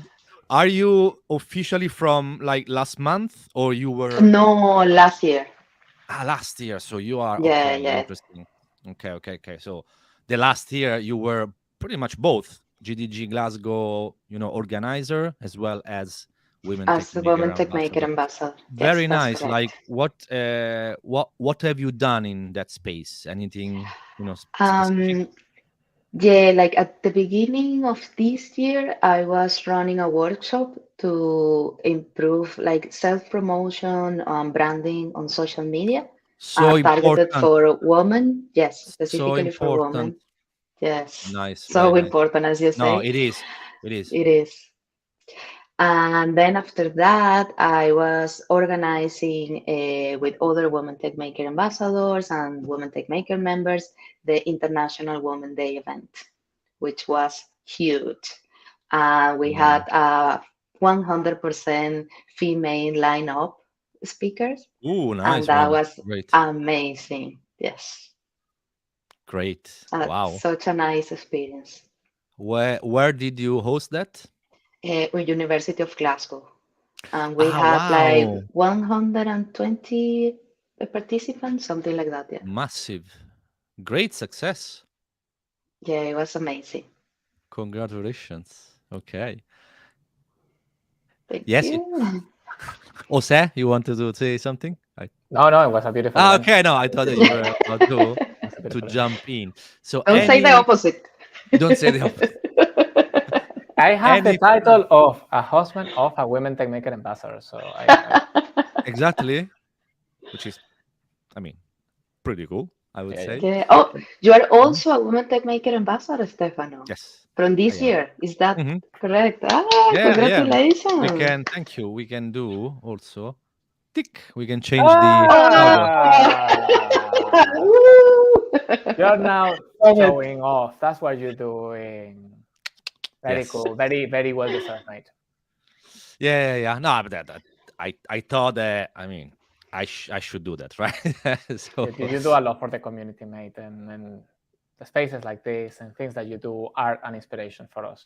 are you officially from like last month, or you were No, last year. last year? So you are Yeah, okay. yeah. Interesting. Okay. So the last year you were pretty much both GDG Glasgow, organizer as well as Women Tech As the Maker Women Tech Maker ambassador. ambassador. Yes, Very that's nice. correct. Like what have you done in that space? Anything specific? Um, yeah, like at the beginning of this year, I was running a workshop to improve like self-promotion, branding on social media, So targeted important. for women. Yes, So specifically for important. women. Yes, Nice. Very so nice. important, as you No, say. it is. It is. It is. And then after that, I was organizing with other Women Tech Maker ambassadors and Women Tech Maker members the International Women Day event, which was huge. We Wow. had 100% female lineup speakers, Ooh, and nice that one. was Great. amazing. Yes, Great. Wow. such a nice experience. Where did you host that? With University of Glasgow. And we had like Wow. 120 participants, something like that. Yeah, Massive. Great success. yeah, it was amazing. Congratulations. Okay. Thank Yes. you. Jose, you wanted to say something? No, it was a beautiful event. Okay. No, I thought that you were about to It was a beautiful event. jump in. So Don't say the opposite. don't say the opposite. I have the Any- title of a husband of a Women Tech Maker ambassador, so Exactly. Which is, I mean, pretty cool, I would Yeah, say. Yeah. Oh, you are also a Women Tech Maker ambassador, Stefano, Yes. from I this am. year. Is that Mhm. correct? Yeah. Congratulations. Thank you. We can do also. Tick. We can change the logo. Woo! You're now Love it. showing off. That's what you're doing. Very Yes. cool. Very, very well deserved, mate. Yeah. No, but I thought that, I mean, I should do that, right? So You do a lot for the community, mate, and the spaces like this and things that you do are an inspiration for us.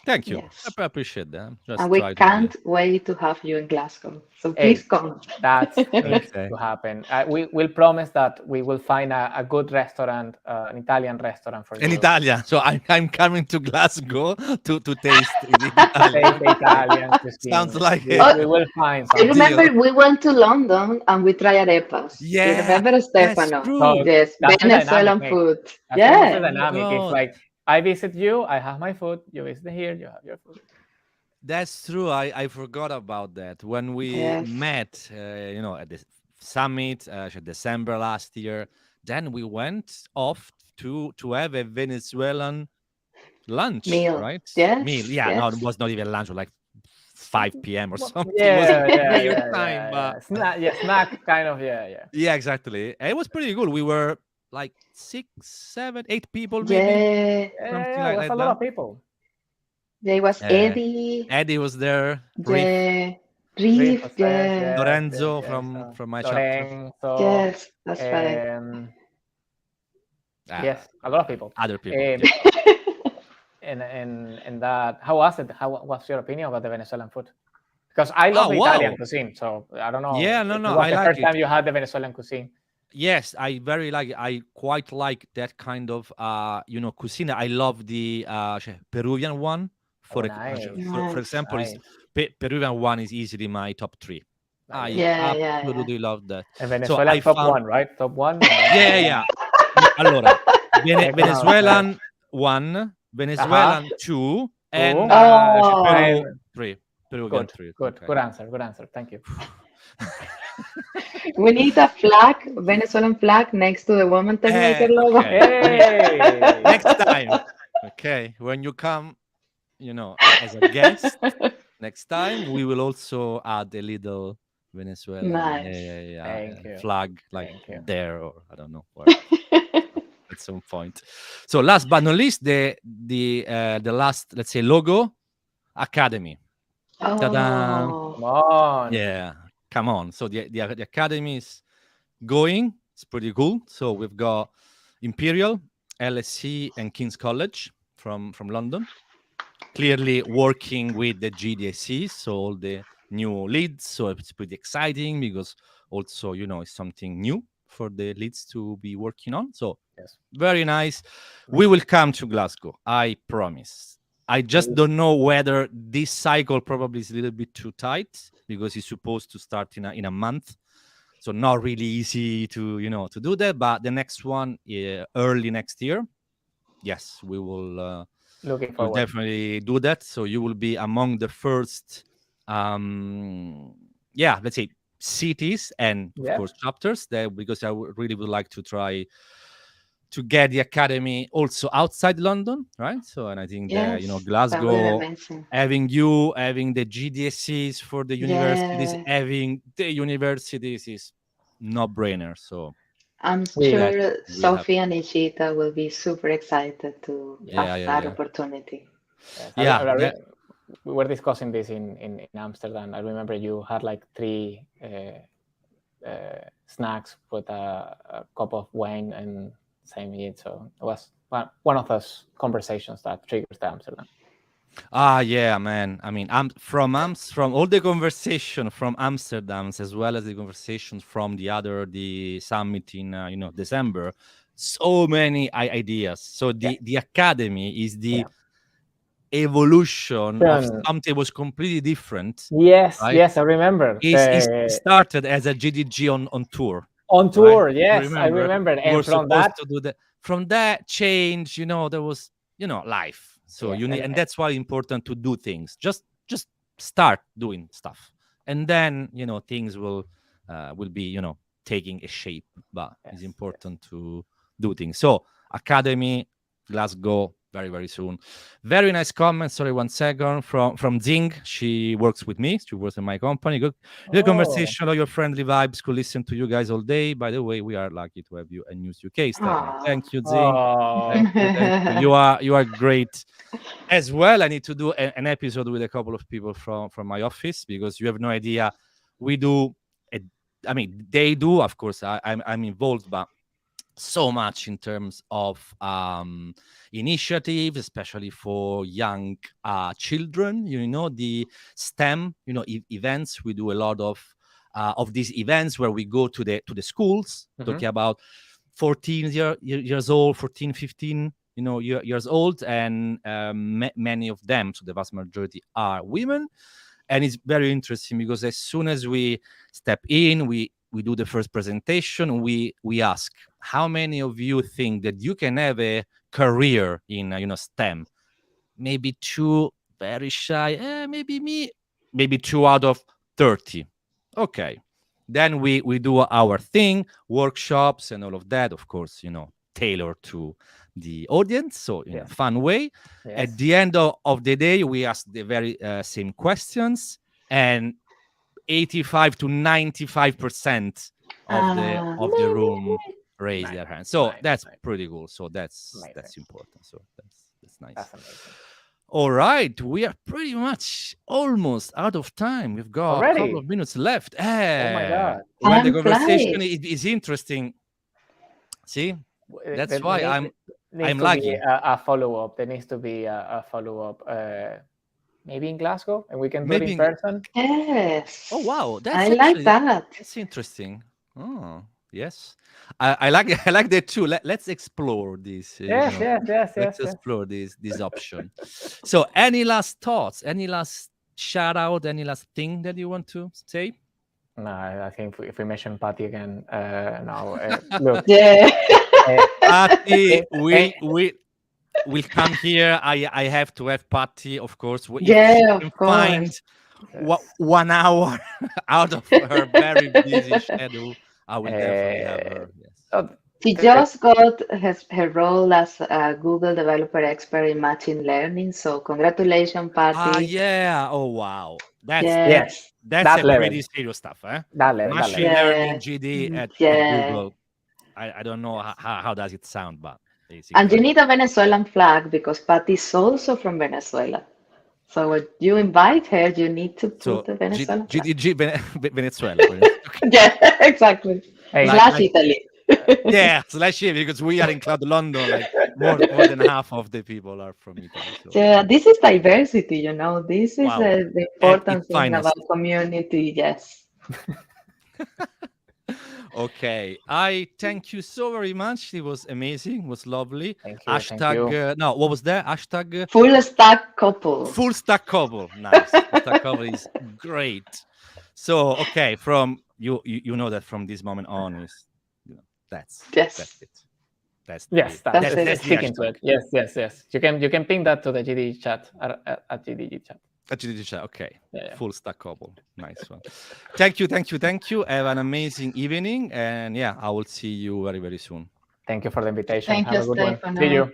thank you. Yes. I appreciate that. Just And we try to can't wait to have you in Glasgow. So please come. That needs Okay. to happen. We will promise that we will find a good restaurant, an Italian restaurant for In you. Italian. So I'm coming to Glasgow to taste the Italian. Taste the Italian cuisine. Sounds like we will find I some. remember we went to London and we tried arepas. You Yeah, remember, that's Stefano? true. So Yes, that's the Venezuelan dynamic, mate. food. That's Yeah. the dynamic. God. It's like I visit you, I have my food. You visit here, you have your food. That's true. I forgot about that. When we Yes. met, at the summit, December last year, then we went off to have a Venezuelan lunch, Meal. right? Yes, Meal. Yeah, no, yes. it was not even lunch, like 5 p.m. or something. It Yeah, was yeah, weird yeah, time, yeah, but snack kind of, yeah. yeah, exactly. And it was pretty good. We were like 6, 7, 8 people, maybe Yeah. something Yeah, it was like a lot that. of people. There was Eddie. Eddie was there. Riff, Yeah. Riff Reef. was there, Yeah. Lorenzo yes, from my chapter. Lorenzo, Yes, that's right. yes, a lot of people. Other people. Um, yeah. and that, how was it? What's your opinion about the Venezuelan food? Because I love the Italian cuisine, so I don't know. Yeah, no, if no, it was I the like first it. time you had the Venezuelan cuisine. Yes, I very like it. I quite like that kind of cuisine. I love the Peruvian one. For example, nice. Peruvian one is easily my top 3. I Yeah. absolutely love that. And So Venezuelan I top found 1, right? Top 1. yeah. Allora, Venezuelan 1, Venezuelan 2, and Peru 3. Peruvian 3. Good answer. Thank you. We need a flag, Venezuelan flag, next to the Women Tech Maker logo. Okay. Hey! Next time, okay, when you come, as a guest, next time we will also add a little Venezuelan Nice. flag, like Thank you. there, or I don't know where. At some point. So last but not least, the last, let's say, logo, Academy. Ta-da! Oh, Come on. Yeah, come on. So the Academy is going. It's pretty cool. So we've got Imperial, LSE, and King's College from London. Clearly working with the GDC, so all the new leads. So it's pretty exciting because also, it's something new for the leads to be working on. So Yes. very nice. We will come to Glasgow, I promise. I just don't know whether this cycle probably is a little bit too tight because it's supposed to start in a month. So not really easy to do that. But the next one, early next year, yes, we will Looking we'll forward. definitely do that. So you will be among the first, let's say cities and of course chapters there, because I really would like to try to get the academy also outside London, right? So, and I think that That would be Glasgow, amazing. having the GDSCs for the universities, Yes. having the universities is no brainer. So I'm that sure we have, Sophie and Ishita will be super excited to yeah, have that opportunity. Yes. yeah. We were discussing this in Amsterdam. I remember you had like 3 snacks with a cup of wine and same eat. So it was one of those conversations that triggers the Amsterdam. Yeah, man. I mean, I'm from all the conversation from Amsterdam, as well as the conversations from the summit in December. So many ideas. So the academy is the evolution of something that was completely different. Yes, right? yes, I remember. It started as a GDG on tour. On tour, right? yes, I remember. We And were from supposed that, to do that. From that change, there was life. So yes, you need, and that's why it's important to do things. Just start doing stuff, and then things will be taking a shape. But it's important to do things. So Academy, Glasgow, very, very soon. Very nice comment. Sorry, 1 second. From Zing. She works with me. She works in my company. Good conversation. All your friendly vibes. Could listen to you guys all day. By the way, we are lucky to have you at News UK, Stefano. Thank you, Zing. Thank you. You are great. As well, I need to do an episode with a couple of people from my office, because you have no idea. We do. They do. Of course, I'm involved, but so much in terms of initiatives, especially for young children. The STEM, events. We do a lot of these events where we go to the schools, talking about 14 years old, 14, 15 years old, and many of them, so the vast majority, are women. And it's very interesting because as soon as we step in, we do the first presentation. We ask, how many of you think that you can have a career in STEM? Maybe 2, very shy. Maybe me. Maybe 2 out of 30. Okay. Then we do our thing, workshops and all of that, of course, tailored to the audience, so in a fun way. At the end of the day, we ask the very same questions, and 85 to 95% of the room raise their hands. So that's pretty cool. So that's important. So that's nice. That's amazing. All right, we are pretty much almost out of time. We've got a couple of minutes left. Oh my God. When the conversation is interesting. See, that's why I'm lucky. A follow-up. There needs to be a follow-up. Maybe in Glasgow, and we can do it in person. Yes. Oh wow, I like that. That's interesting. Oh yes, I like that too. Let's explore this. Yes. Let's explore this option. So, any last thoughts? Any last shout out? Any last thing that you want to say? No, I think if we mention Patty again, no. Look, Patty, we'll come here. I have to have Patty, of course. Of course. Find 1 hour out of her very busy schedule, I will definitely have her. Yes. She just got her role as a Google developer expert in machine learning. So congratulations, Patty. Yeah. Oh wow. That's pretty serious stuff, eh? Machine learning GD at Google. I don't know how does it sound, but basically. And you need a Venezuelan flag because Patty is also from Venezuela. So when you invite her, you need to put the Venezuelan flag. GDG Venezuela. Yeah, exactly. Slash Italy. Yeah, slash Italy, because we are in Cloud London. Like more than half of the people are from Italy. So So this is diversity, you know. This is wow, the at important its thing finest. about community. Yes. Okay, I thank you so very much. It was amazing. It was lovely. Thank you. Hashtag. No, what was that? Hashtag Full stack couple. full stack couple. Nice. Full stack couple is great. So okay, from you know that from this moment on is that's Yes. it. That's Yes, That's that's it. sticking to it. Yes. You can ping that to the GDG chat at GDG chat. GDG chat. Okay. Yeah. Full stack couple. Nice one. Thank you. Have an amazing evening, and yeah, I will see you very, very soon. Thank you for the invitation. Thank Have you, a good one. Stefano. See you.